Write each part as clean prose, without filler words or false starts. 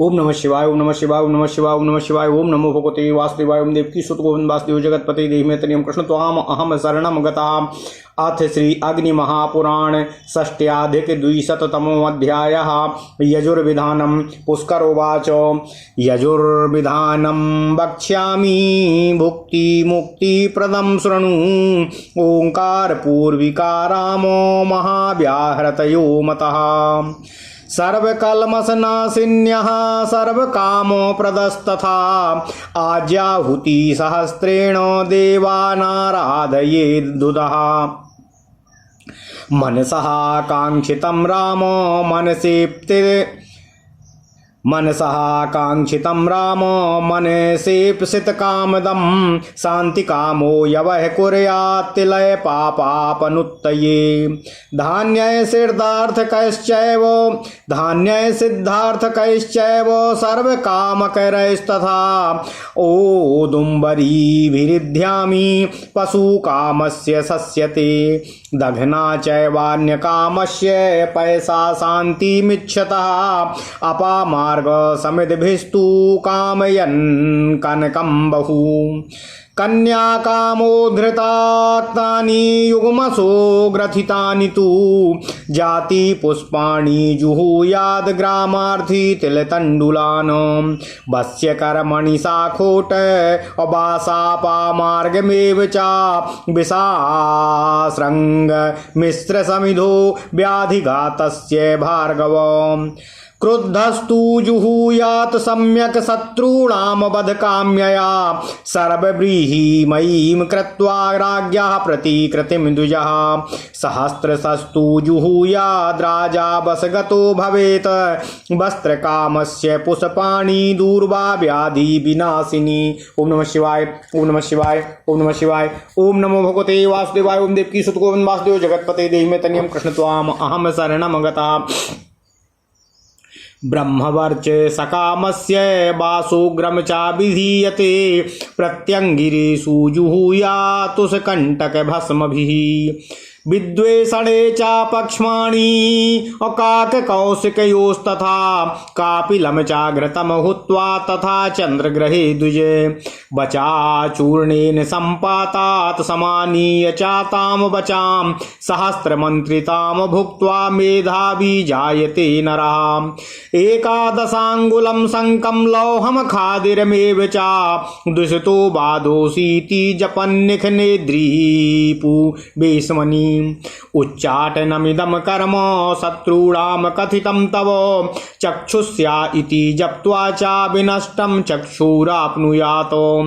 ओम नमः शिवाय, ओम नमः शिवाय, ओम नमः शिवाय, ओम नमः शिवाय। ओम नमो भगवते वासुदेवाय। ओम देवकी सुत गोविंद वासुदेव जगतपते देहि तनियम कृष्ण त्वाम अहम शरणम गताम। अथ श्री अग्नि महापुराण षष्ट्याधिक द्विशततमो अध्यायः। यजुर्विधानम। पुष्करोवाच यजुर्विधानम वक्ष्यामि भुक्ति मुक्ति प्रदम शृणु। ओंकार पूर्विकारामो महाव्याहृतयो मतः। सर्वकल्मषनाशिन्यः सर्वकामो प्रदस्तथा। आज्याहुति सहस्रेण देवानाराधयेद्दुदः। मनसः काङ्क्षितं रामो मनसेप्सितकामदं। शान्तिकामो यवः कुर्यात् तिलय पापापनुत्तये। धान्यय सिद्धार्थकैश्चैव सर्वकामकरैस्तथा। ओदुम्बरीभिरिध्यामि पशुकामस्य शस्यते। दघना चैवान्यकामस्य पैसा शान्तिमिच्छतः। अपामार्ग समिद्भिस्तु कामयन् कनकं बहु। कन्याकामो धृताक्तानि युग्मसो ग्रथितानि तु। जाति पुष्पाणि जुहुयाद ग्रामार्थी तिलतण्डुलान्। वस्य कर्मणि साखोट अबासापामार्गमेव च। विषासृङ्ग मिश्रसमिधो व्याधिघातस्य भार्गव। क्रुद्धस्तु जुहुयात् सम्यक् शत्रूणां वधकाम्यया। सर्वव्रीहिमयीं कृत्वा राज्ञः प्रतिकृतिं द्विजः। सहस्रशस्तु जुहुयाद्राजा वशगतो भवेत्। वस्त्रकामस्य पुष्पाणि दूर्वा व्याधि विनाशिनी। ओम नमः शिवाय, ओम नमः शिवाय, ओम नमः शिवाय। ओम नमो भगवते वासुदेवाय। ओम देवकी सुत गोविंद वासुदेव जगतपते देहि तनियं कृष्ण त्वाम अहम शरणम गतः। ब्रह्मवर्च सकामस्य वासोग्रम चा विधीयते। प्रत्यंगिरेषु जुहुयातुषकण्टक भस्मभिः। विद्वेषणे च पक्ष्माणि अकाककौशिकयोस्तथा। कापिलं च घृतं हुत्वा तथा चन्द्रग्रहे द्विजे। वचाचूर्णेन सम्पातात् समानीय च तां वचां। सहस्रमन्त्रितां भुक्त्वा मेधावी जायते नरः। एकादशाङ्गुलं शङ्कं लौहं खादिरमेव च। दुषितो बाधोऽसीति जपन्निखनेद्रीपु वेश्मनि। उच्चाटनमिदं कर्म शत्रूणां कथितं तव। चक्षुष्या इति जप्त्वा च विनष्टं चक्षुराप्नुयात्।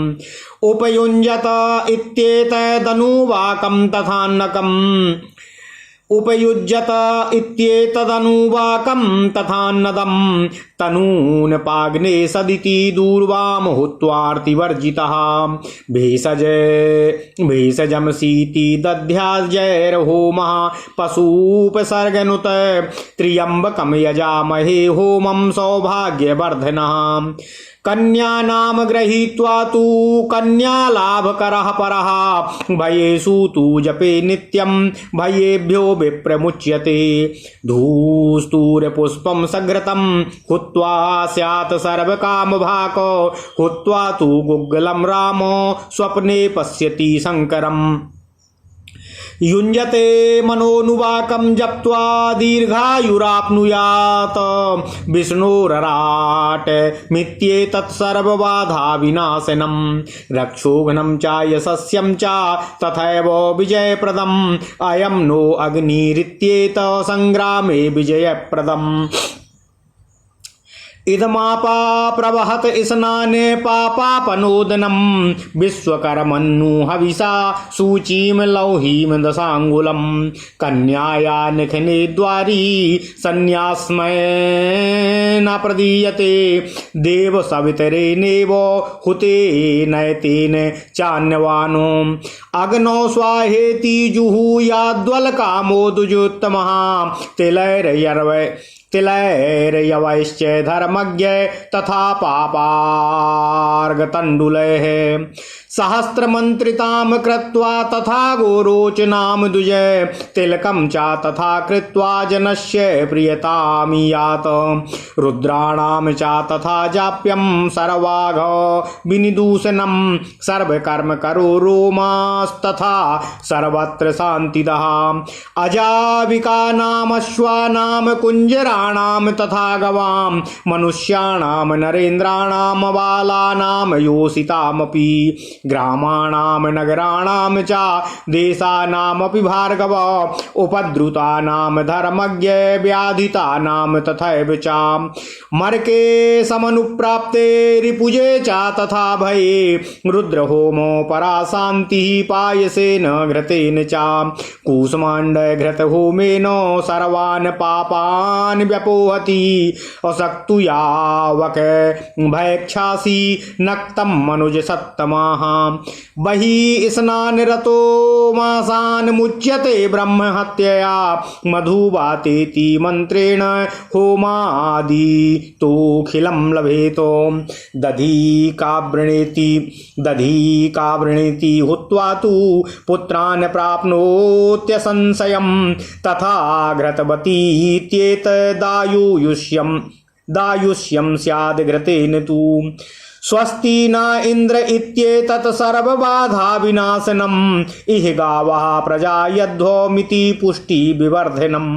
उपयुञ्जत इत्येतदनुवाकं तथान्नकम्। उपयुज्यत इत्येतदनुवाकं तथान्नदं। तनून् पाग्ने सदिति दूर्वां हुत्वार्तिवर्जितः। भेषजमसीति दध्याजैर्होमः पशूपसर्गनुत। त्र्यम्बकं यजामहे होमं सौभाग्यवर्धनः। कन्यानाम गृहीत्वा तु कन्यालाभकरः परः। भयेषु तु जपे नित्यं भयेभ्यो विप्रमुच्यते। धूस्तूर्यपुष्पं सघृतं हुत्वा स्यात् सर्वकामभाक्। हुत्वा तु गुग्गलं रामो स्वप्ने पश्यति शङ्करम्। युञ्जते मनोनुवाकं जप्त्वा दीर्घायुराप्नुयात्। विष्णोरराट मित्येतत् सर्वबाधाविनाशनं। रक्षोघ्नं च यशस्यं च तथैव विजयप्रदम्। अयं नो अग्निरित्येत संग्रामे विजयप्रदम्। इदमापा प्रवहत स्नाने पापापनोदनम। विश्वकर्मन्नु हविषा सूचीं लौहीं दशांगुलम। कन्याया निखने द्वारी संन्यासमय न प्रदीयते। देव सवितरेणेव हुते नयतेन चान्यवानो। अग्नौ स्वाहेति जुहुयाद्वलकामो दुजोत्तमः। तिलैर्यवैश्च धर्मज्ञ तथा पापार्गतण्डुलैः सहस्रमन्त्रितां कृत्वा तथा गोरोचनां द्विजै तिलकं च तथा कृत्वा जनस्य प्रियतामियात रुद्राणां च तथा जाप्यं सर्वाघ विनिदूषणं सर्वकर्म करो रोमास्तथा सर्वत्र शान्तिदः अजाविकानाम् अश्वानां कुञ्जराणां तथा गवां मनुष्याणां नरेन्द्राणां बालानां योषितामपि ग्रामाणां नगराणां च देशानामपि भार्गव उपद्रुतानां धर्मज्ञ व्याधितानां तथैव च मर्के समनुप्राप्ते रिपुजे च तथा भये रुद्रहोमो परा शान्तिः पायसेन घृतेन च कूष्माण्डघृतहोमेन सर्वान् पापान् व्यपोहति असक्तु यावक भैक्षासि नक्तं मनुज सत्तमाः बहि स्नानरतो मासान् मुच्यते ब्रह्महत्यया मधुवातेति मंत्रेण होमादितोऽखिलं लभेतो दधी कावृणेति हुत्वा तु पुत्रान् प्राप्नोत्यसंशयं तथा घृतवतीत्येतदायुष्यं स्याद् घृतेन तु स्वस्ति न इंद्र इत्येतत् सर्वबाधा विनाशनम् इह गावः प्रजा यध्वमिति पुष्टि विवर्धनम्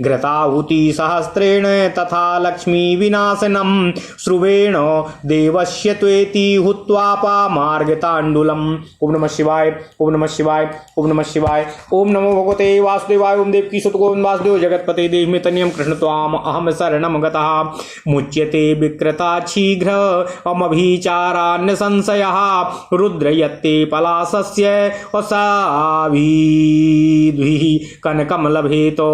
घृताहुति सहस्रेण तथा लक्ष्मी विनाशनम् श्रुवेण देवस्य त्वेति हुत्वा पामार्गताण्डुलम्। ओम नमः शिवाय ओम नमः शिवाय ओम नमः शिवाय ओम नमो भगवते वासुदेवाय ओम देवकी सुत गोविंद वासुदेव जगतपते देहिमितन्यं कृष्ण त्वाम अहम शरणं गतः मुच्यते विकृता शीघ्र अमभिचारान् संशयः रुद्रयत्ते पलाशस्य वसाभिद्भिः कनकं लभेतो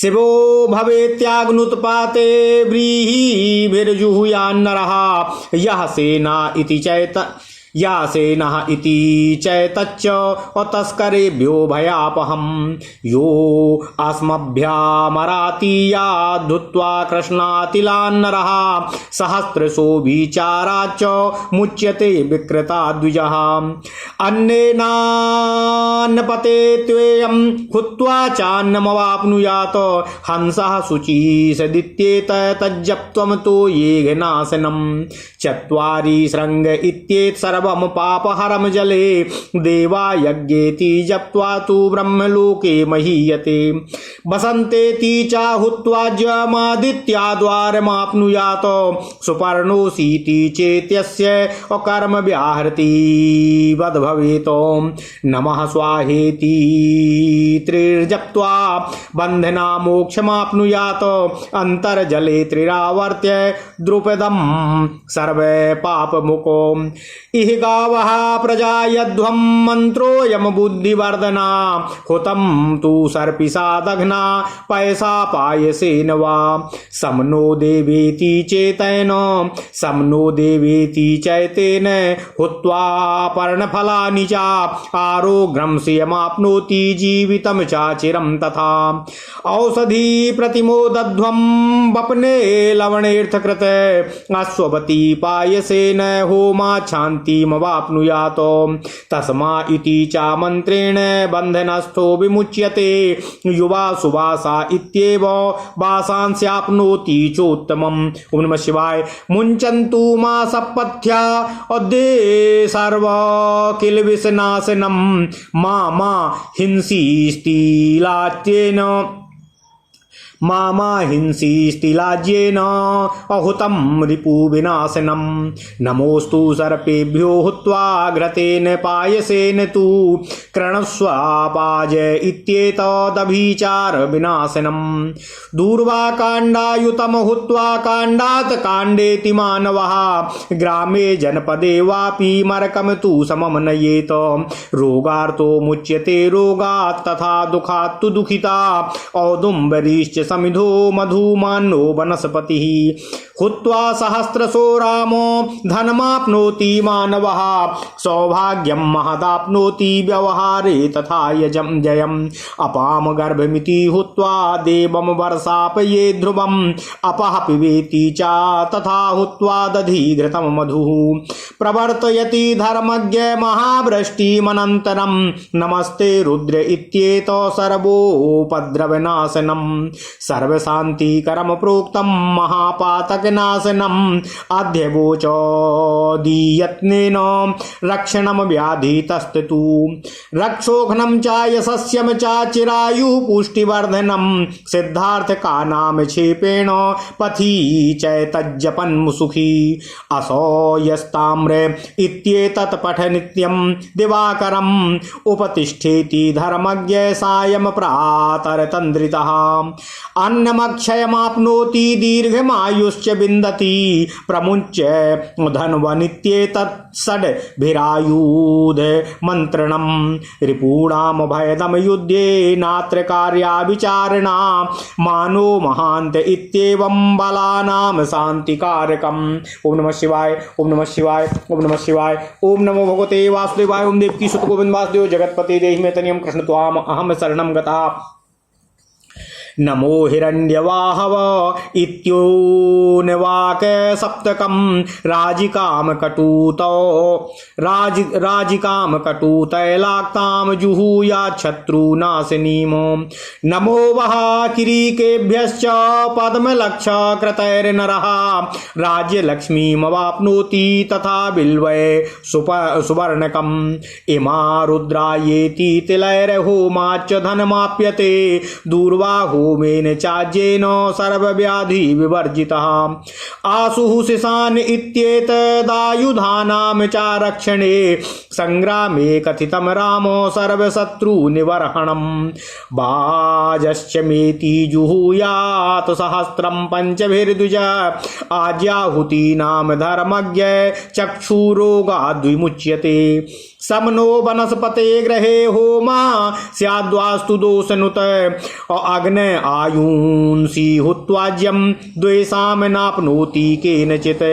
शिवो भवेत्याग्नुत्पाते व्रीहिभिर्जुहुयान्नरः यः सेना इति चैतच्च तस्करेभ्यो भयापहं यो अस्मभ्यामराति याद्धुत्वा कृष्णातिलान्नरः सहस्रशोभिचाराच्च मुच्यते विकृता द्विजः अन्नेनान्नपते त्वेयं हुत्वा चान्नमवाप्नुयात् हंसः शुचिसदित्येत तज्जप्त्वं तो ये घनाशनं चत्वारि शृंग इत्येत सर्वं पापहरं जले देवा यज्ञेति जप्त्वा तु ब्रह्मलोके महीयते वसन्तेति चाहुत्वा ज्यमादित्याद्वारमाप्नुयात् सुपर्णोऽसीति चेत्यस्य अकर्म व्याहृति वद्भवेत् नमः स्वाहेति त्रिर्जप्त्वा बन्धना मोक्षमाप्नुयात् अन्तर्जले त्रिरावर्त्य द्रुपदं सर्वे पापमुको इह गावः प्रजा यध्वं मन्त्रोऽयं बुद्धिवर्धना हुतं तु सर्पिषा दघ्ना पयसा पायसेन वा समनो देवेति चेतेन समनो देवेति चैतेन हुत्वा पर्णफलानि च आरोग्यं श्रियमाप्नोति जीवितं चाचिरं तथा औषधि प्रतिमोदध्वं वपने लवणेऽर्थकृत अश्वपति पायसेन होमा शान्तिमवाप्नुयात् तस्मा इति च मंत्रेण बन्धनस्थो विमुच्यते युवा सुवासा इत्येव वासांस्याप्नोति चोत्तमम्। ओम नमः शिवाय मुञ्चन्तु मा सपथ्या अद्ये सर्व किल विषनाशनं मा हिंसीस्तिलात्येन मामा हिंसी स्तिलाज्येन अहुतं रिपुविनाशनं नमोस्तु सर्पेभ्यो हुत्वा घृतेन पायसेन तु कृणस्वापाज इत्येतदभिचार विनाशनं दूर्वाकाण्डायुतं हुत्वा काण्डात् काण्डेति मानवः ग्रामे जनपदे वापि मरकं तु समं नयेत रोगार्तो मुच्यते रोगात् तथा दुःखात् तु दुःखिता औदुम्बरीश्च समिधो मधुमानो वनस्पतिः हुत्वा सहस्रशो रामो धनमाप्नोति मानवः सौभाग्यं महदाप्नोति व्यवहारे तथा यजं जयम् अपाम गर्भमिति हुत्वा देवं वर्षापये ध्रुवम् अपः पिबेति च तथा हुत्वा दधि घृतं मधुः प्रवर्तयति धर्मज्ञ महावृष्टिमनन्तरं नमस्ते रुद्र इत्येतो सर्वोपद्रवनाशनं सर्वशान्तिकरं प्रोक्तं महापातकनाशनम् अध्यवोचोदीयत्नेन रक्षणं व्याधितस्तु रक्षोघ्नं च यशस्यं च चिरायुः पुष्टिवर्धनं सिद्धार्थकानां क्षेपेण पथि चैतज्जपन् सुखी असो यस्ताम्र इत्येतत् पठ नित्यं दिवाकरम् उपतिष्ठेति धर्मज्ञ सायं प्रातरतन्द्रितः अन्नमक्षयमाप्नोति दीर्घमायुश्च विन्दति प्रमुच्य धन्वनित्येतत् षड्भिरायुध मन्त्रणं रिपूणां भयदं युद्धे नात्र कार्याविचारणा मानो महान्त इत्येवं बलानां शान्तिकारकम्। ओम नमः शिवाय ओम नमः शिवाय ओम नमः शिवाय ओम नमो भगवते वासुदेवाय ओम देवकी सुत गोविंद वासुदेव जगतपते देहि मे तनियं कृष्ण त्वाम अहम शरणं गता नमो हिरण्यवाहव इत्योनवाक सप्तकं राजिकाम कटुतैलाक्तां जुहूया शत्रुनाशिनीम् नमो वः किरीकेभ्यश्च पद्मलक्ष कृतैर्नरः राज्यलक्ष्मीमवाप्नोति तथा बिल्वै सुवर्णकम् इमा रुद्रायेति तिलैर्होमाच्च धनमाप्यते दूर्वाहो होमेन चाज्येन सर्वव्याधि विवर्जितः आसुः शिशान इत्येतदायुधानां च रक्षणे संग्रामे कथितं रामो सर्वशत्रुनिवर्हणम् बाजश्च मेति जुहूयात् सहस्रं पञ्चभिर्द्विज आज्याहुतीनां धर्मज्ञ चक्षुरोगाद्विमुच्यते समनो वनस्पते ग्रहे होमा स्याद्वास्तु दोषनुत अग्न आयुंसी हुत्वाज्यं द्वेषां नाप्नोति केनचित्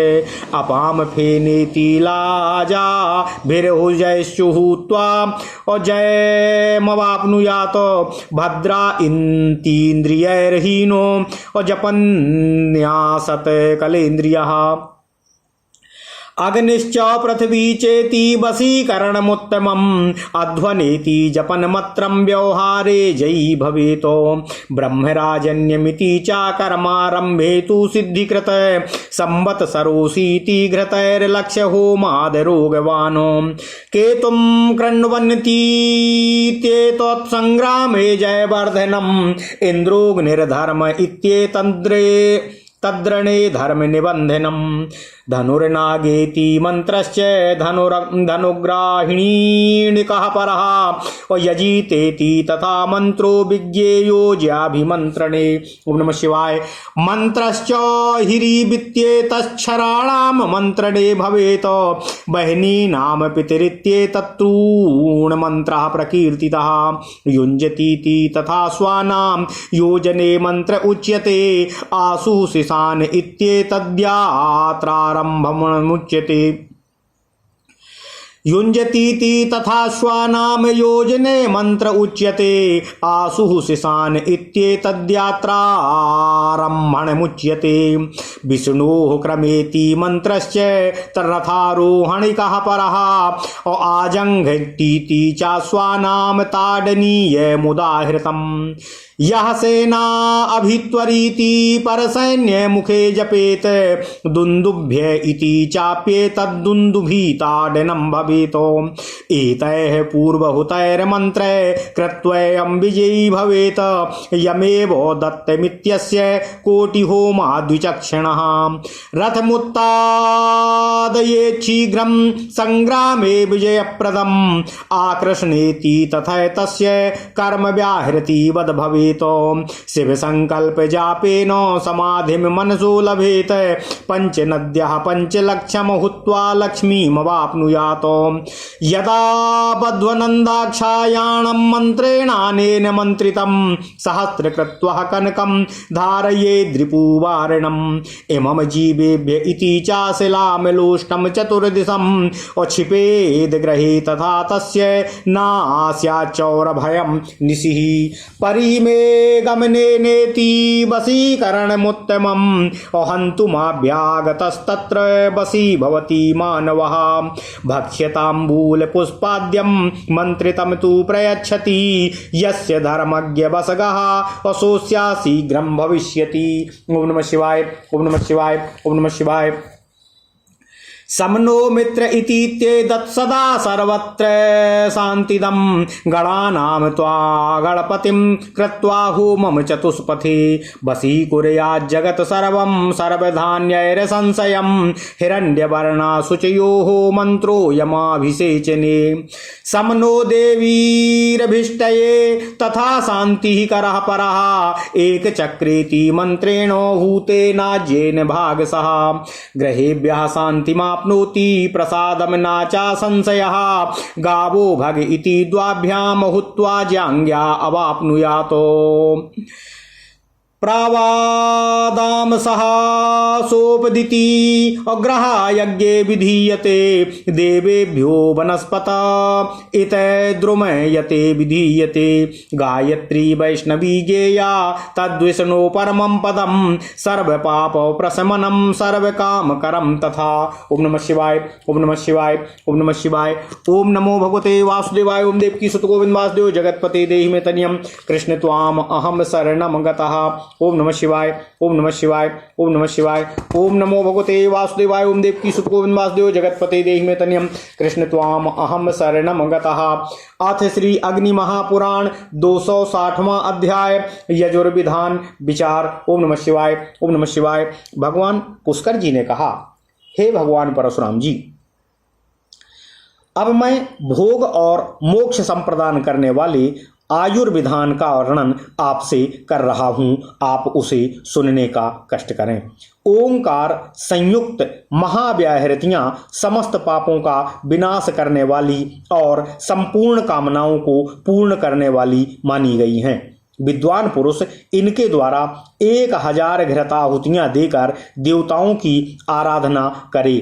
अपाम फेनेति लाजा भिर्हुजैश्चु हुत्वा जयमवाप्नुयात् भद्रा इन्द्रियैर्हीनो जपन्यासत् कलेन्द्रियः अग्निश्च पृथ्वी चेति वशीकरणमुत्तमम् अध्वनेति जपनमत्रं व्यवहारे जयी भवेतो ब्रह्मराजन्यमिति च कर्मारम्भे तु सिद्धिकृत संवत्सरोऽसीति घृतैर्लक्ष्य होमादरोगवानो केतुं कृण्वन्तीत्येतत्सङ्ग्रामे जयवर्धनम् इन्द्रोऽग्निर्धर्म इत्येतन्द्रे तद्रणे धर्म निबंधनम् धनुर्नागेति मंत्रश्च धनुग्राहिणीकः परः यजीतेति तथा मंत्रो विज्ञेयो ज्याभिमन्त्रणे। ओम नमः शिवाय। मंत्रश्च हिरीवित्येतच्छराणां मन्त्रणे भवेत् बहिनीनां पितरित्येतत्तॄन् मन्त्रः प्रकीर्तितः युञ्जतीति तथा स्वानां योजने मन्त्र उच्यते आसु शिशान इत्येतद्यात्रारम्भमुच्यते युञ्जतीति तथा श्वानाम योजने मंत्र उच्यते आसुः शिशान इत्येतद्यात्रारम्भणमुच्यते विष्णोः क्रमेति मंत्रश्च तन्रथारोहणिकः परः आजङ्घटीति च श्वानाम ताडनीयमुदाहृतम् यः सेना अभित्वरीति परसैन्य मुखे जपेत दुन्दुभ्य इति चाप्येतद्दुन्दुभिताडनं भवेतो एतैः पूर्वहुतैर्मन्त्रैः कृत्वैयं विजयी भवेत् यमेव दत्तमित्यस्य कोटिहोमाद्विचक्षणः रथमुत्तादयेत् शीघ्रं संग्रामे विजयप्रदम् आकृष्णेति तथा तस्य कर्म व्याहृति वद भवेत् भावेत शिव संकल्प जापेन समाधिम मनसो लभेत पंच नद्यः पंचलक्षम हुत्वा लक्ष्मीमवाप्नुयात यदा बध्वनन्दाक्षायाणं मन्त्रेणानेन मन्त्रितं सहस्रकृत्वः कनकं धारयेद्रिपुवारणम् इमं जीवेभ्य इति चाशिलामिलोष्टं चतुर्दिशम् क्षिपेद ग्रहे तथा तस्य नास्याच्चौरभयं निशिः परिमे गमने नेति वशीकरणमुत्तमम् अहन्तुमाभ्यागतस्तत्र वशी भवति मानवः भक्ष्यताम्बूलपुष्पाद्यं मन्त्रितं तु प्रयच्छति यस्य धर्मज्ञ वसगः असोस्या शीघ्रं भविष्यति। ओम नमः शिवाय, ओम नमः शिवाय, ओम नमः शिवाय। समनो मित्र इतीत्येतत् सदा सर्वत्र शान्तिदं गणानां त्वा गणपतिं कृत्वा होमं चतुष्पथे वशीकुर्यात् जगत् सर्वं सर्वधान्यैर्संशयं हिरण्यवर्णा शुचयोः मन्त्रो यमाभिषेचने समनो देवीरभीष्टये तथा शान्तिः करः परः एकचक्रेति मन्त्रेण हूतेनाज्येन भागसः ग्रहेभ्यः शान्तिमाप्नोति प्रसादं नाचा संशयः गावो भग इति द्वाभ्यां हुत्वा जाङ्ग्या अवाप्नुयात् प्रावादाम सहासोपदिति अग्रहायज्ञे विधीयते देवेभ्यो वनस्पत इत द्रुमयते विधीयते गायत्री वैष्णवी गेया तद्विष्णो परमं पदं सर्वपाप प्रशमनं सर्वकामकरं तथा। ओम नमः शिवाय, ओम नमः शिवाय, ओम नमः शिवाय। ओम नमो भगवते वासुदेवाय। ओम देवकी सुत गोविंद वासुदेव जगतपते देहि मे तनियं कृष्ण त्वाम अहम शरणं गतः। ओम नमः शिवाय, ओम नमः शिवाय, ओम नमः शिवाय। ओम नमो भगवते वासुदेवाय। ओम देवकी सुत गोविंद वासुदेव जगतपते देहि मे तनियं कृष्ण त्वाम अहम शरणं गतः। अथ श्री अग्नि महापुराण 260वां अध्याय यजुर्विधान विचार। ओम नमः शिवाय, ओम नमः शिवाय। भगवान पुष्कर जी ने कहा, हे भगवान परशुराम जी, अब मैं भोग और मोक्ष संप्रदान करने वाले आयुर्विधान का वर्णन आपसे कर रहा हूं, आप उसे सुनने का कष्ट करें। ओंकार संयुक्त महाव्याहृतियां समस्त पापों का विनाश करने वाली और संपूर्ण कामनाओं को पूर्ण करने वाली मानी गई हैं। विद्वान पुरुष इनके द्वारा 1000 घृताहुतियां देकर देवताओं की आराधना करे।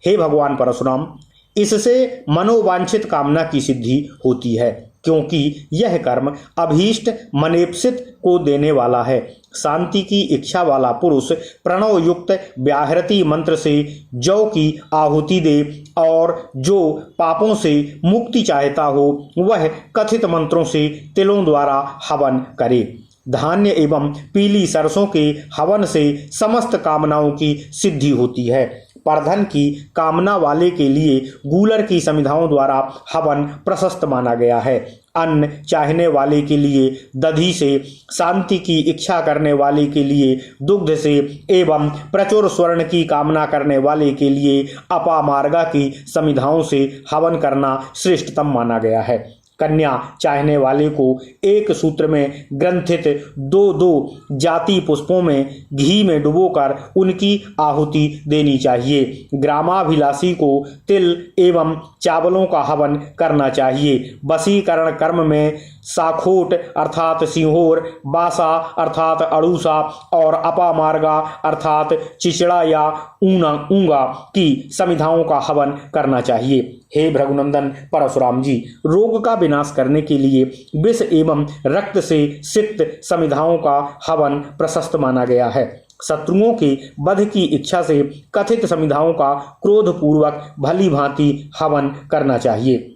हे भगवान परशुराम, इससे मनोवांछित कामना की सिद्धि होती है, क्योंकि यह कर्म अभीष्ट मनेप्सित को देने वाला है। शांति की इच्छा वाला पुरुष प्रणव युक्त व्याहृति मंत्र से जौ की आहुति दे और जो पापों से मुक्ति चाहता हो वह कथित मंत्रों से तिलों द्वारा हवन करे। धान्य एवं पीली सरसों के हवन से समस्त कामनाओं की सिद्धि होती है। परधन की कामना वाले के लिए गूलर की समिधाओं द्वारा हवन प्रशस्त माना गया है। अन्न चाहने वाले के लिए दधी से, शांति की इच्छा करने वाले के लिए दुग्ध से एवं प्रचुर स्वर्ण की कामना करने वाले के लिए अपामार्गा की समिधाओं से हवन करना श्रेष्ठतम माना गया है। कन्या चाहने वाले को एक सूत्र में ग्रंथित 2 जाति पुष्पों में घी में डुबोकर उनकी आहुति देनी चाहिए। ग्रामाभिलाषी को तिल एवं चावलों का हवन करना चाहिए। वशीकरण कर्म में साखोट अर्थात सिंहोर, बासा अर्थात अड़ूसा और अपामार्गा अर्थात चिचड़ा या ऊंगा की समिधाओं का हवन करना चाहिए। हे भृगुनंदन परशुराम जी, रोग का विनाश करने के लिए विष एवं रक्त से सिक्त समिधाओं का हवन प्रशस्त माना गया है। शत्रुओं के वध की इच्छा से कथित समिधाओं का क्रोधपूर्वक भली भांति हवन करना चाहिए।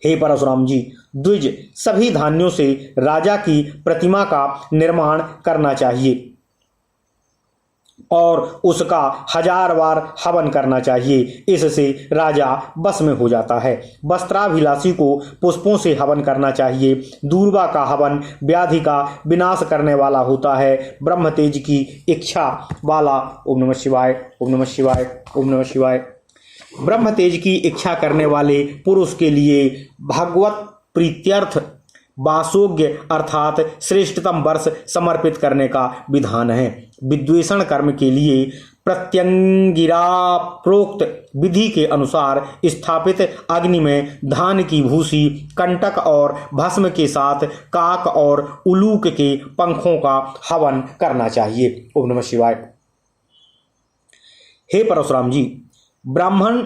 हे परशुराम जी, द्विज सभी धान्यों से राजा की प्रतिमा का निर्माण करना चाहिए और उसका 1000 बार हवन करना चाहिए। इससे राजा बस में हो जाता है। वस्त्राभिलाषी को पुष्पों से हवन करना चाहिए। दूर्वा का हवन व्याधि का विनाश करने वाला होता है। ब्रह्म तेज की इच्छा वाला, ओम नमः शिवाय, ओम नमः शिवाय, ओम नमः शिवाय। ब्रह्म तेज की इच्छा करने वाले पुरुष के लिए भागवत प्रीत्यर्थ वासोग्य अर्थात श्रेष्ठतम वर्ष समर्पित करने का विधान है। विद्वेषण कर्म के लिए प्रत्यंगिरा प्रोक्त विधि के अनुसार स्थापित अग्नि में धान की भूसी, कंटक और भस्म के साथ काक और उलूक के पंखों का हवन करना चाहिए। ओम नमः शिवाय। हे परशुराम जी, ब्राह्मण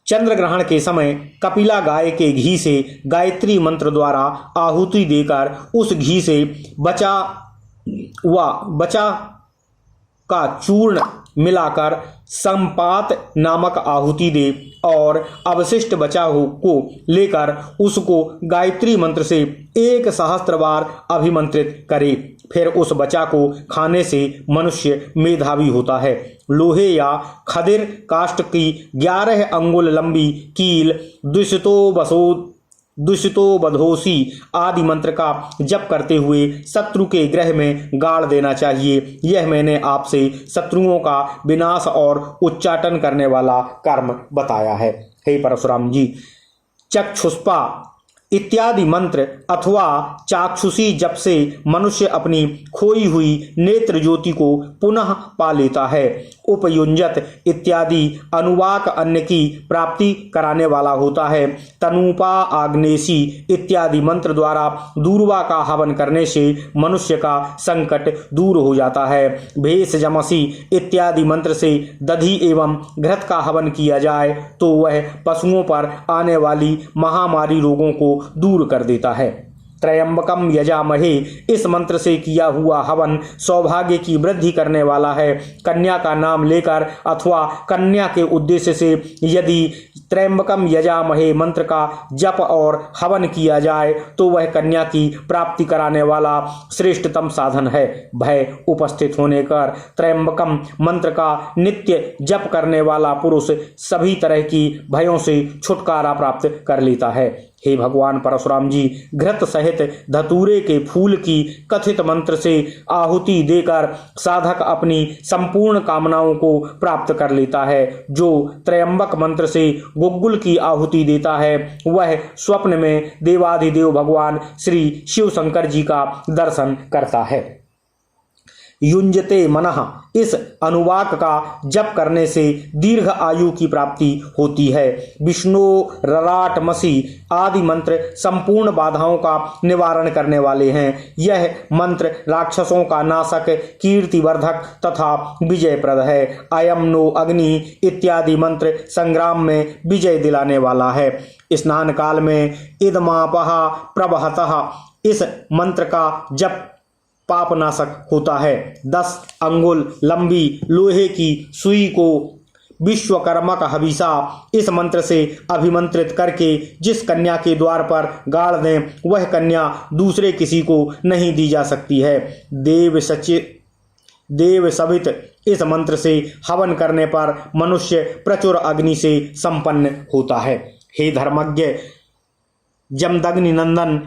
चंद्र ग्रहण के समय कपिला गाय के घी से गायत्री मंत्र द्वारा आहुति देकर उस घी से बचा का चूर्ण मिलाकर संपात नामक आहुति दे और अवशिष्ट बचा हो को लेकर उसको गायत्री मंत्र से 1 सहस्त्र बार अभिमंत्रित करे। फिर उस बचा को खाने से मनुष्य मेधावी होता है। लोहे या खदिर काष्ठ की 11 अंगुल लंबी कील दुष्टो बधोसी आदि मंत्र का जप करते हुए शत्रु के ग्रह में गाड़ देना चाहिए। यह मैंने आपसे शत्रुओं का विनाश और उच्चाटन करने वाला कर्म बताया है। हे परशुराम जी, चक्षुष्पा इत्यादि मंत्र अथवा चाक्षुषी जप से मनुष्य अपनी खोई हुई नेत्र ज्योति को पुनः पा लेता है। उपयुंजत इत्यादि अनुवाक अन्न की प्राप्ति कराने वाला होता है। तनुपा आग्नेशी इत्यादि मंत्र द्वारा दूर्वा का हवन करने से मनुष्य का संकट दूर हो जाता है। भेष जमसी इत्यादि मंत्र से दधि एवं घृत का हवन किया जाए तो वह पशुओं पर आने वाली महामारी रोगों को दूर कर देता है। त्रयंबकम यजामहे इस मंत्र से किया हुआ हवन सौभाग्य की वृद्धि करने वाला है। कन्या का नाम लेकर अथवा कन्या के उद्देश्य से यदि त्रयंबकम यजामहे मंत्र का जप और हवन किया जाए तो वह कन्या की प्राप्ति कराने वाला श्रेष्ठतम साधन है। भय उपस्थित होने पर त्रयंबकम मंत्र का नित्य जप करने वाला पुरुष सभी तरह की भयों से छुटकारा प्राप्त कर लेता है। हे भगवान परशुराम जी, घृत सहित धतूरे के फूल की कथित मंत्र से आहुति देकर साधक अपनी संपूर्ण कामनाओं को प्राप्त कर लेता है। जो त्रयंबक मंत्र से गुग्गुल की आहुति देता है वह स्वप्न में देवाधिदेव भगवान श्री शिव शंकर जी का दर्शन करता है। युंजते मनः इस अनुवाक का जप करने से दीर्घ आयु की प्राप्ति होती है। विष्णु रराटमसी आदि मंत्र संपूर्ण बाधाओं का निवारण करने वाले हैं। यह मंत्र राक्षसों का नाशक, कीर्तिवर्धक तथा विजयप्रद है। अयम नो अग्नि इत्यादि मंत्र संग्राम में विजय दिलाने वाला है। स्नान काल में इदमापह प्रवहतः इस मंत्र का जप पापनाशक होता है। 10 अंगुल लंबी लोहे की सुई को विश्वकर्मक हविषा इस मंत्र से अभिमंत्रित करके जिस कन्या के द्वार पर गाड़ दें वह कन्या दूसरे किसी को नहीं दी जा सकती है। देव सवित इस मंत्र से हवन करने पर मनुष्य प्रचुर अग्नि से संपन्न होता है। हे धर्मज्ञ जमदग्नि नंदन,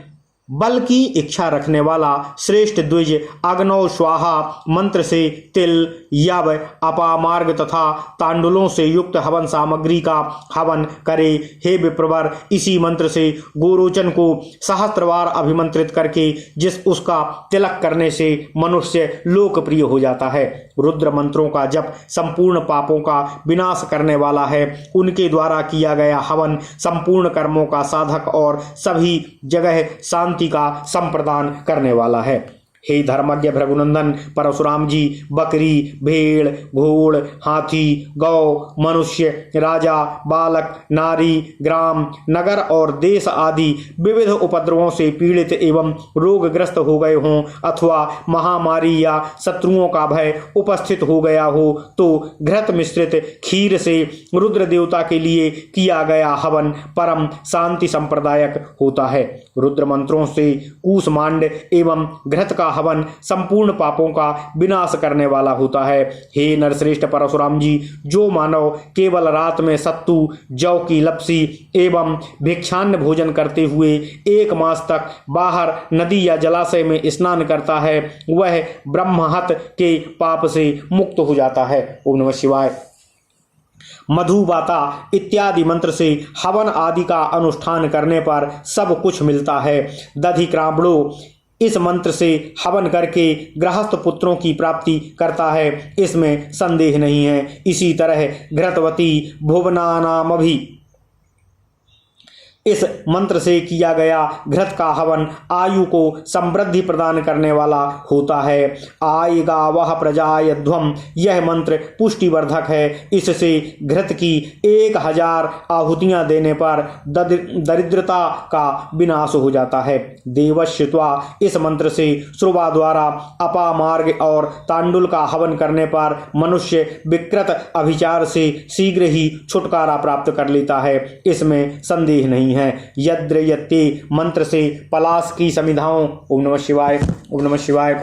बल की इच्छा रखने वाला श्रेष्ठ द्विज अग्नौ स्वाहा मंत्र से तिल, यव, अपामार्ग तथा तांडुलों से युक्त हवन सामग्री का हवन करे। हे विप्रवर, इसी मंत्र से गोरोचन को सहस्त्रवार अभिमंत्रित करके जिस उसका तिलक करने से मनुष्य लोकप्रिय हो जाता है। रुद्र मंत्रों का जप संपूर्ण पापों का विनाश करने वाला है। उनके द्वारा किया गया हवन संपूर्ण कर्मों का साधक और सभी जगह शांति का संप्रदान करने वाला है। हे धर्मज्ञ भृगुनंदन परशुराम जी, बकरी, भेड़, घोड़, हाथी, गौ, मनुष्य, राजा, बालक, नारी, ग्राम, नगर और देश आदि विविध उपद्रवों से पीड़ित एवं रोगग्रस्त हो गए हों अथवा महामारी या शत्रुओं का भय उपस्थित हो गया हो तो घृत मिश्रित खीर से रुद्र देवता के लिए किया गया हवन परम शांति संप्रदायक होता है। रुद्र मंत्रों से कूष्मांड एवं घृत का हवन संपूर्ण पापों का विनाश करने वाला होता है। हे नरश्रेष्ठ परशुराम जी, जो मानव केवल रात में सत्तू, जौ की लपसी एवं भिक्षान्न भोजन करते हुए 1 मास तक बाहर नदी या जलाशय में स्नान करता है वह ब्रह्महत के पाप से मुक्त हो जाता है। ओम नमः शिवाय। मधुबाता इत्यादि मंत्र से हवन आदि का अनुष्ठान करने पर सब कुछ मिलता है। दधिक्रामणो इस मंत्र से हवन करके गृहस्थ पुत्रों की प्राप्ति करता है, इसमें संदेह नहीं है। इसी तरह घृतवती भुवनानाम भी इस मंत्र से किया गया घृत का हवन आयु को समृद्धि प्रदान करने वाला होता है। आयगा वह प्रजायध्वम, यह मंत्र पुष्टिवर्धक है। इससे घृत की 1000 आहुतियां देने पर दरिद्रता का विनाश हो जाता है। देवश्रुत्वा इस मंत्र से श्रुवा द्वारा अपामार्ग और तांडुल का हवन करने पर मनुष्य विकृत अभिचार से शीघ्र ही छुटकारा प्राप्त कर लेता है, इसमें संदेह नहीं है। यद्रयते मंत्र से पलाश की समिधाओं ओम नमः शिवाय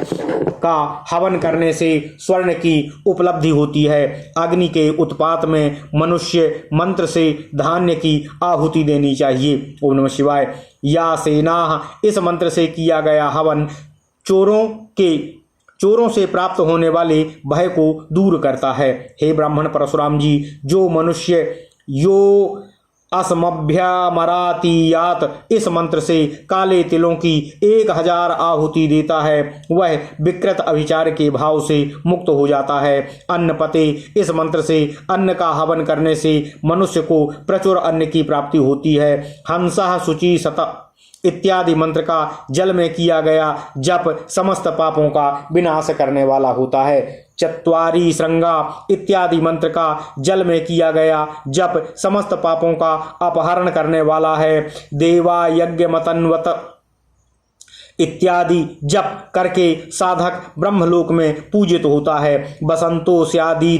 का हवन करने से स्वर्ण की उपलब्धि होती है। अग्नि के उत्पात में मनुष्य मंत्र से धान्य की आहुति देनी चाहिए। ओम नमः शिवाय। या सेना इस मंत्र से किया गया हवन चोरों से प्राप्त होने वाले भय को दूर करता है। हे ब्राह्मण परशुराम जी, जो मनुष्य यो असमभ्यमरातीयात इस मंत्र से काले तिलों की 1000 आहुति देता है, वह विकृत अभिचार के भाव से मुक्त हो जाता है। अन्नपते इस मंत्र से अन्न का हवन करने से मनुष्य को प्रचुर अन्न की प्राप्ति होती है। हंसः शुचि सत इत्यादि मंत्र का जल में किया गया जप समस्त पापों का विनाश करने वाला होता है। चत्वारी श्रृंगा इत्यादि मंत्र का जल में किया गया जप समस्त पापों का अपहरण करने वाला है। देवा यज्ञ मतन्वत इत्यादि जप करके साधक ब्रह्मलोक में पूजित होता है। बसंतोस्यादि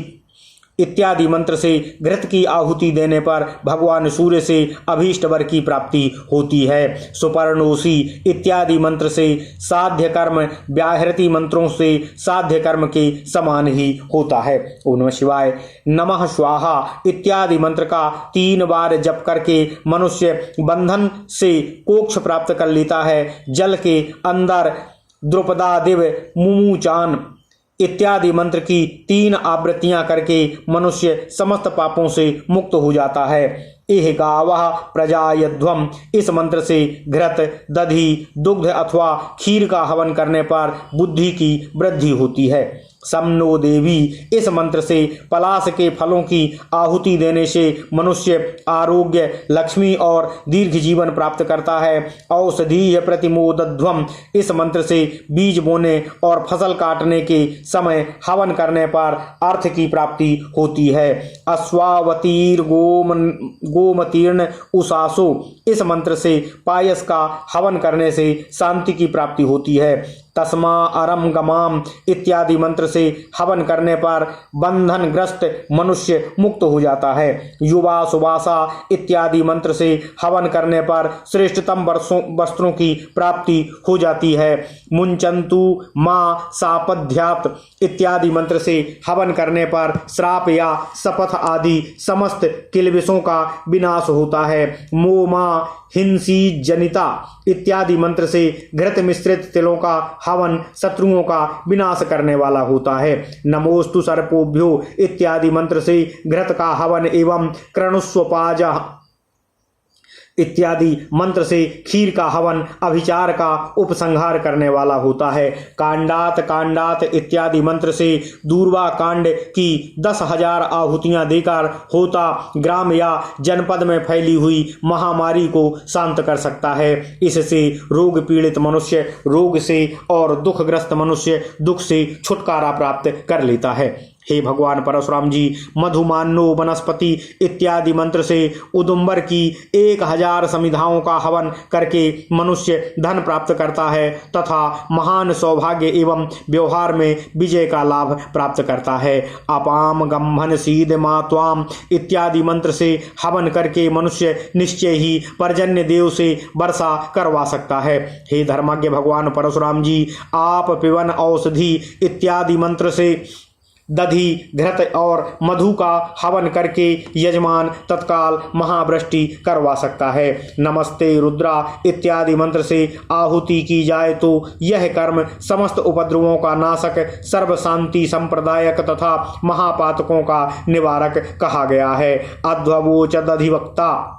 इत्यादि मंत्र से घृत की आहुति देने पर भगवान सूर्य से अभीष्ट वर की प्राप्ति होती है। सुपर्णोसी इत्यादि मंत्र से साध्य कर्म व्याहृति मंत्रों से साध्य कर्म के समान ही होता है। ओम नमः शिवाय। नमः स्वाहा इत्यादि मंत्र का 3 बार जप करके मनुष्य बंधन से मोक्ष प्राप्त कर लेता है। जल के अंदर द्रुपदादिव मुमुचान इत्यादि मंत्र की 3 आवृत्तियां करके मनुष्य समस्त पापों से मुक्त हो जाता है। एह गावः प्रजायध्वम इस मंत्र से घृत, दधि, दुग्ध अथवा खीर का हवन करने पर बुद्धि की वृद्धि होती है। समनो देवी इस मंत्र से पलाश के फलों की आहुति देने से मनुष्य आरोग्य, लक्ष्मी और दीर्घ जीवन प्राप्त करता है। औषधीय प्रतिमोदध्वम इस मंत्र से बीज बोने और फसल काटने के समय हवन करने पर अर्थ की प्राप्ति होती है। अश्वावतीर गोमतीर्ण उषासो इस मंत्र से पायस का हवन करने से शांति की प्राप्ति होती है। तस्मा अरम गमाम इत्यादि मंत्र से हवन करने पर बंधनग्रस्त मनुष्य मुक्त हो जाता है। युवा सुवासा इत्यादि मंत्र से हवन करने पर श्रेष्ठतम वस्त्रों की प्राप्ति हो जाती है। मुंचंतु मां सापध्यात इत्यादि मंत्र से हवन करने पर श्राप या शपथ आदि समस्त किलबिशों का विनाश होता है। मोमा हिंसी जनिता इत्यादि मंत्र से घृत मिश्रित तिलों का हवन शत्रुओं का विनाश करने वाला होता है। नमोस्तु सर्पोभ्यो इत्यादि मंत्र से घृत का हवन एवं क्रनुस्वपाज इत्यादि मंत्र से खीर का हवन अभिचार का उपसंहार करने वाला होता है। कांडात इत्यादि मंत्र से दूर्वा कांड की 10,000 आहुतियां देकर होता ग्राम या जनपद में फैली हुई महामारी को शांत कर सकता है। इससे रोग पीड़ित मनुष्य रोग से और दुखग्रस्त मनुष्य दुख से छुटकारा प्राप्त कर लेता है। हे भगवान परशुराम जी, मधुमानो वनस्पति इत्यादि मंत्र से उदुम्बर की 1000 समिधाओं का हवन करके मनुष्य धन प्राप्त करता है तथा महान सौभाग्य एवं व्यवहार में विजय का लाभ प्राप्त करता है। अपाम गम्भन सीद मात्वाम इत्यादि मंत्र से हवन करके मनुष्य निश्चय ही पर्जन्य देव से वर्षा करवा सकता है। हे धर्मज्ञ भगवान परशुराम जी, आप पिवन औषधि इत्यादि मंत्र से दधि, घृत और मधु का हवन करके यजमान तत्काल महावृष्टि करवा सकता है। नमस्ते रुद्रा इत्यादि मंत्र से आहुति की जाए तो यह कर्म समस्त उपद्रवों का नाशक, सर्व शांति संप्रदायक तथा महापातकों का निवारक कहा गया है। अध्ववोच दधिवक्ता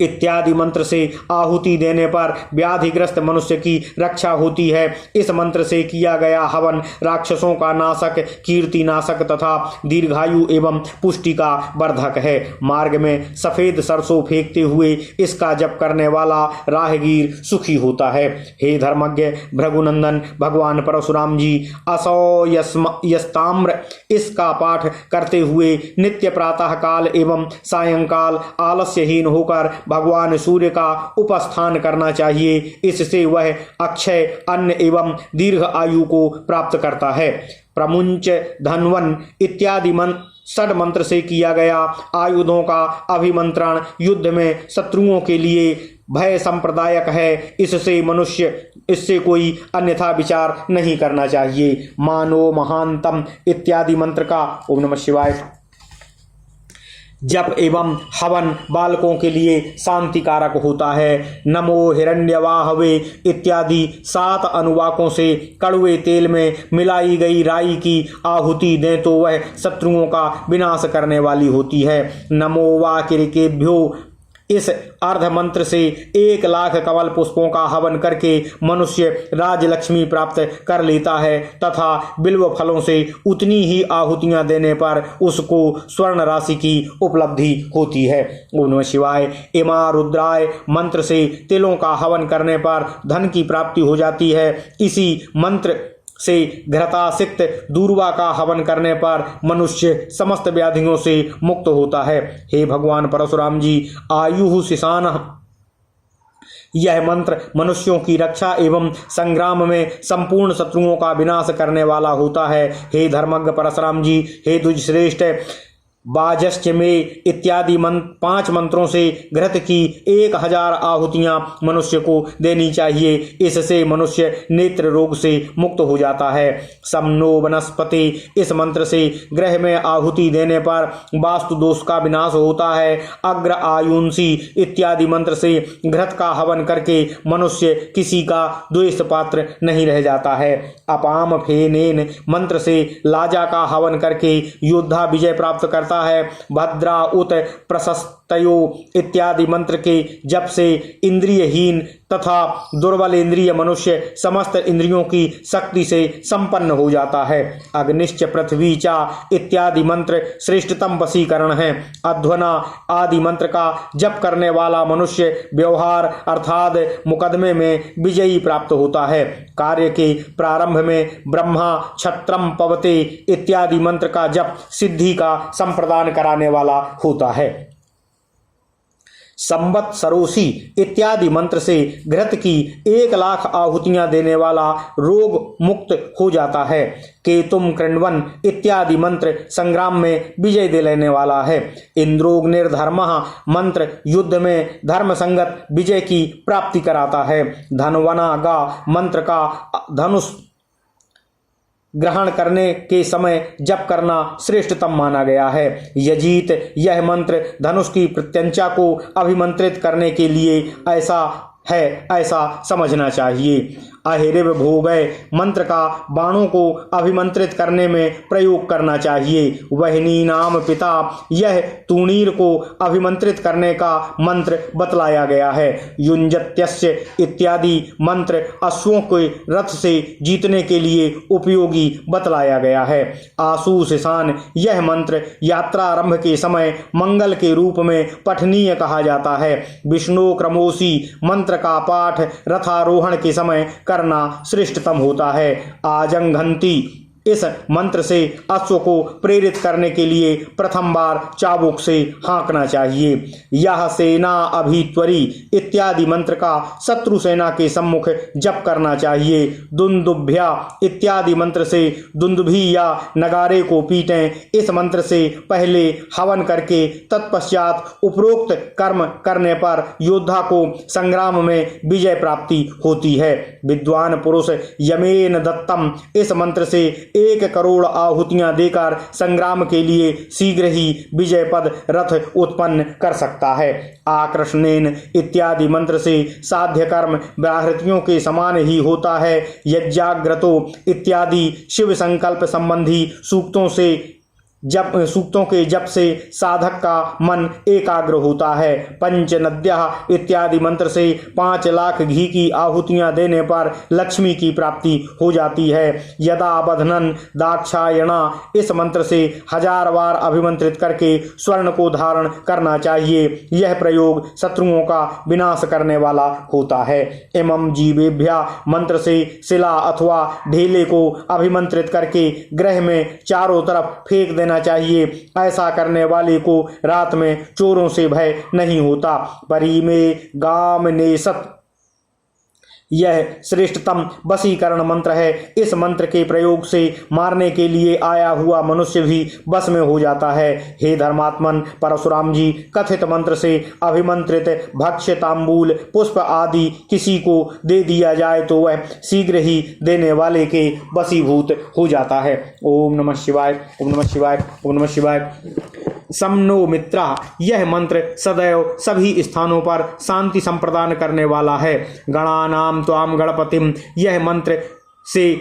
इत्यादि मंत्र से आहुति देने पर व्याधिग्रस्त मनुष्य की रक्षा होती है। इस मंत्र से किया गया हवन राक्षसों का नाशक, कीर्ति नाशक तथा दीर्घायु एवं पुष्टि का वर्धक है। मार्ग में सफेद सरसों फेंकते हुए इसका जप करने वाला राहगीर सुखी होता है। हे धर्मज्ञ भृगुनंदन भगवान परशुराम जी, असौ यस्ताम्र इसका पाठ करते हुए नित्य प्रातः काल एवं सायंकाल आलस्यहीन होकर भगवान सूर्य का उपस्थान करना चाहिए। इससे वह अक्षय अन्न एवं दीर्घ आयु को प्राप्त करता है। प्रमुंच धनवन इत्यादि षड मंत्र से किया गया आयुधों का अभिमंत्रण युद्ध में शत्रुओं के लिए भय संप्रदायक है। इससे कोई अन्यथा विचार नहीं करना चाहिए। मानो महानतम इत्यादि मंत्र का ओम नमः शिवाय जप एवं हवन बालकों के लिए शांतिकारक होता है। नमो हिरण्यवाहवे इत्यादि 7 अनुवाकों से कड़वे तेल में मिलाई गई राई की आहुति दें तो वह शत्रुओं का विनाश करने वाली होती है। नमो वाकिरकेभ्यो इस अर्ध मंत्र से 1 लाख कमल पुष्पों का हवन करके मनुष्य राजलक्ष्मी प्राप्त कर लेता है तथा बिल्व फलों से उतनी ही आहुतियां देने पर उसको स्वर्ण राशि की उपलब्धि होती है। ओम नमः शिवाय। इमा रुद्राय मंत्र से तिलों का हवन करने पर धन की प्राप्ति हो जाती है। इसी मंत्र से घृतासिक्त दूर्वा का हवन करने पर मनुष्य समस्त व्याधियों से मुक्त होता है। हे भगवान परशुराम जी, आयुः शिशान यह मंत्र मनुष्यों की रक्षा एवं संग्राम में संपूर्ण शत्रुओं का विनाश करने वाला होता है। हे धर्मज्ञ परशुराम जी, हे द्विजश्रेष्ठ बाजश्च में इत्यादि 5 मंत्रों से घृत की 1000 आहुतियां मनुष्य को देनी चाहिए। इससे मनुष्य नेत्र रोग से मुक्त हो जाता है। समनो वनस्पति इस मंत्र से ग्रह में आहुति देने पर वास्तु दोष का विनाश होता है। अग्र आयुंसी इत्यादि मंत्र से घृत का हवन करके मनुष्य किसी का द्वेष पात्र नहीं रह जाता है। अपाम फेनेन मंत्र से लाजा का हवन करके योद्धा विजय प्राप्त करता है। भद्रा उत प्रशस्तयो इत्यादि मंत्र के जप से इंद्रियहीन तथा दुर्बल इंद्रिय मनुष्य समस्त इंद्रियों की शक्ति से संपन्न हो जाता है। अग्निश्च पृथ्वी चा इत्यादि मंत्र श्रेष्ठतम वशीकरण है। अध्वना आदि मंत्र का जप करने वाला मनुष्य व्यवहार अर्थात मुकदमे में विजयी प्राप्त होता है। कार्य के प्रारंभ में ब्रह्मा छत्रम पवते इत्यादि मंत्र का जप सिद्धि का संप्रदान कराने वाला होता है। संवत्सरोसी इत्यादि मंत्र से घृत की 1 लाख आहुतियां देने वाला रोग मुक्त हो जाता है। केतुम कृण्वन इत्यादि मंत्र संग्राम में विजय दिलाने वाला है। इंद्रोग्निर्धर्मः मंत्र युद्ध में धर्म संगत विजय की प्राप्ति कराता है। धनवना गा मंत्र का धनुष ग्रहण करने के समय जप करना श्रेष्ठतम माना गया है। यजीत यह मंत्र धनुष की प्रत्यंचा को अभिमंत्रित करने के लिए ऐसा समझना चाहिए। अहिरिव भोगय मंत्र का बाणों को अभिमंत्रित करने में प्रयोग करना चाहिए। वहनी नाम पिता यह तूणीर को अभिमंत्रित करने का मंत्र बतलाया गया है। युंजत्यस्य इत्यादि मंत्र अश्वों के रथ से जीतने के लिए उपयोगी बतलाया गया है। आशु शिशान यह मंत्र यात्रारंभ के समय मंगल के रूप में पठनीय कहा जाता है। विष्णु क्रमोसी मंत्र का पाठ रथारोहण के समय करना श्रेष्ठतम होता है। आजंघंती इस मंत्र से अश्व को प्रेरित करने के लिए प्रथम बार चाबुक से हाँकना चाहिए। यह सेना अभित्वरी इत्यादि मंत्र का शत्रु सेना के सम्मुख जप करना चाहिए। दुंदुभ्या इत्यादि मंत्र से दुंदुभी या नगारे को पीटें। इस मंत्र से पहले हवन करके तत्पश्चात उपरोक्त कर्म करने पर योद्धा को संग्राम में विजय प्राप्ति होती है। विद्वान पुरुष यमेन दत्तम इस मंत्र से 1 करोड़ आहुतियां देकर संग्राम के लिए शीघ्र ही विजय पद रथ उत्पन्न कर सकता है। आकृष्णेन इत्यादि मंत्र से साध्य कर्म ब्राह्मतियों के समान ही होता है। यज्ञाग्रतो इत्यादि शिव संकल्प संबंधी सूक्तों के जप से साधक का मन एकाग्र होता है। पंचनद्यः इत्यादि मंत्र से 5 लाख घी की आहुतियां देने पर लक्ष्मी की प्राप्ति हो जाती है। यदा बधनन दाक्षायणा इस मंत्र से 1000 बार अभिमंत्रित करके स्वर्ण को धारण करना चाहिए। यह प्रयोग शत्रुओं का विनाश करने वाला होता है। इमं जीवेभ्य मंत्र से शिला अथवा ढेले को अभिमंत्रित करके ग्रह में चारों तरफ फेंक देना चाहिए। ऐसा करने वाले को रात में चोरों से भय नहीं होता। परी में गाम नेसत यह श्रेष्ठतम वशीकरण मंत्र है। इस मंत्र के प्रयोग से मारने के लिए आया हुआ मनुष्य भी वश में हो जाता है। हे धर्मात्मन परशुराम जी, कथित मंत्र से अभिमंत्रित भक्ष्य तांबूल पुष्प आदि किसी को दे दिया जाए तो वह शीघ्र ही देने वाले के वशीभूत हो जाता है। ओम नमः शिवाय, ओम नमः शिवाय, ओम नमः शिवाय। समनो मित्रा, यह मंत्र सदैव सभी स्थानों पर शांति संप्रदान करने वाला है। गणानाम त्वाम गणपतिम, यह मंत्र से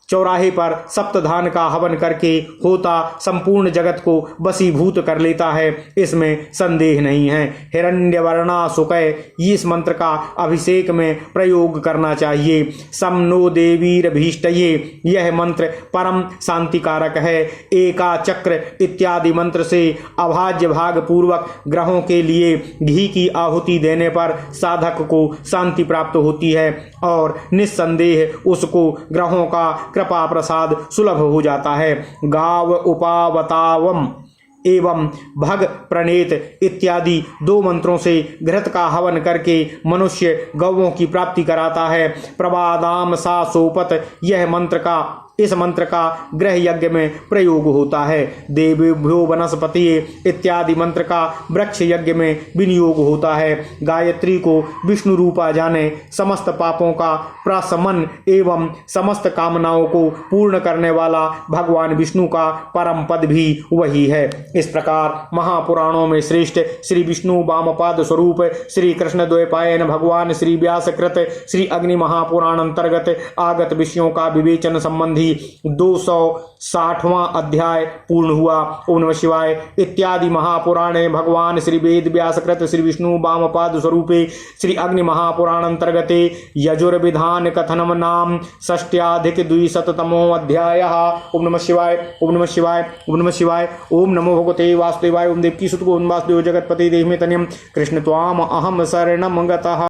चौराहे पर सप्तधान का हवन करके होता संपूर्ण जगत को वशीभूत कर लेता है, इसमें संदेह नहीं है। हिरण्यवर्णा सुकय, इस मंत्र का अभिषेक में प्रयोग करना चाहिए। समनो देवीरभीष्टये, यह मंत्र परम शांतिकारक है। एका चक्र इत्यादि मंत्र से अभाज्य भाग पूर्वक ग्रहों के लिए घी की आहुति देने पर साधक को शांति प्राप्त होती है और निस्संदेह उसको ग्रहों का कृपा प्रसाद सुलभ हो जाता है। गाव उपावतावम एवं भग प्रणेत इत्यादि 2 मंत्रों से घृत का हवन करके मनुष्य गौओं की प्राप्ति कराता है। प्रबादाम सा सोपत, इस मंत्र का ग्रह यज्ञ में प्रयोग होता है। देवेभ्यो वनस्पति इत्यादि मंत्र का वृक्ष यज्ञ में विनियोग होता है। गायत्री को विष्णु रूपा जाने, समस्त पापों का प्रशमन एवं समस्त कामनाओं को पूर्ण करने वाला भगवान विष्णु का परम पद भी वही है। इस प्रकार महापुराणों में श्रेष्ठ श्री विष्णु वामपाद स्वरूप श्री कृष्ण द्वैपायन भगवान श्री व्यासकृत श्री अग्नि महापुराण अंतर्गत आगत विषयों का विवेचन संबंधी 260वां अध्याय पूर्ण हुआ। ओम नमः शिवाय। इत्यादि महापुराणे भगवान श्री वेद व्यासकृत श्री विष्णु वामपाद स्वरूपे श्री अग्नि महापुराण अंतर्गते यजुर्विधान कथनम नाम 6+200तमो अध्याय। ओम नमः शिवाय, ओम नमः शिवाय, ओम नमः शिवाय। ओम नमो भगवते वासुदेवाय। ओम देवकी सुत गोविंद वासुदेव जगतपति देहि में तनियम कृष्ण त्वाम अहम शरणम गतः।